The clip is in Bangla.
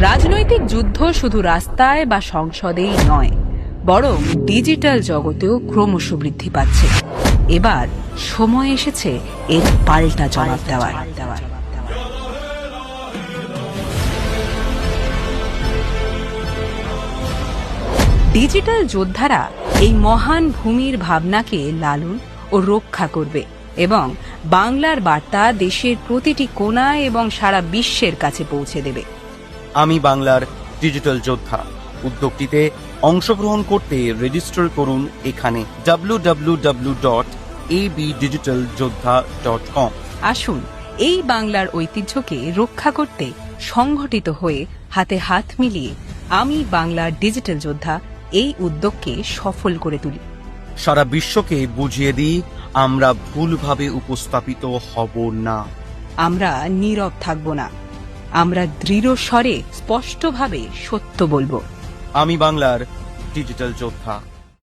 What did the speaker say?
রাজনৈতিক যুদ্ধ শুধু রাস্তায় বা সংসদেই নয়, বরং ডিজিটাল জগতেও ক্রমশ বৃদ্ধি পাচ্ছে। এবার সময় এসেছে এর পাল্টা জবাব দেওয়ার। ডিজিটাল যোদ্ধারা এই মহান ভূমির ভাবনাকে লালন ও রক্ষা করবে এবং বাংলার বার্তা দেশের প্রতিটি কোণায় এবং সারা বিশ্বের কাছে পৌঁছে দেবে। আমি বাংলার ডিজিটাল যোদ্ধা উদ্যোগটিতে অংশগ্রহণ করতে রেজিস্টার করুন এখানে www.abdigitaljodha.com। আসুন এই বাংলার ঐতিহ্যকে রক্ষা করতে সংগঠিত হয়ে হাতে হাত মিলিয়ে আমি বাংলার ডিজিটাল যোদ্ধা এই উদ্যোগকে সফল করে তুলি। সারা বিশ্বকে বুঝিয়ে দিই আমরা ভুলভাবে উপস্থাপিত হব না। আমরা নীরব থাকব না, আমরা দৃঢ় স্বরে স্পষ্টভাবে সত্য বলবো। আমি বাংলার ডিজিটাল যোদ্ধা।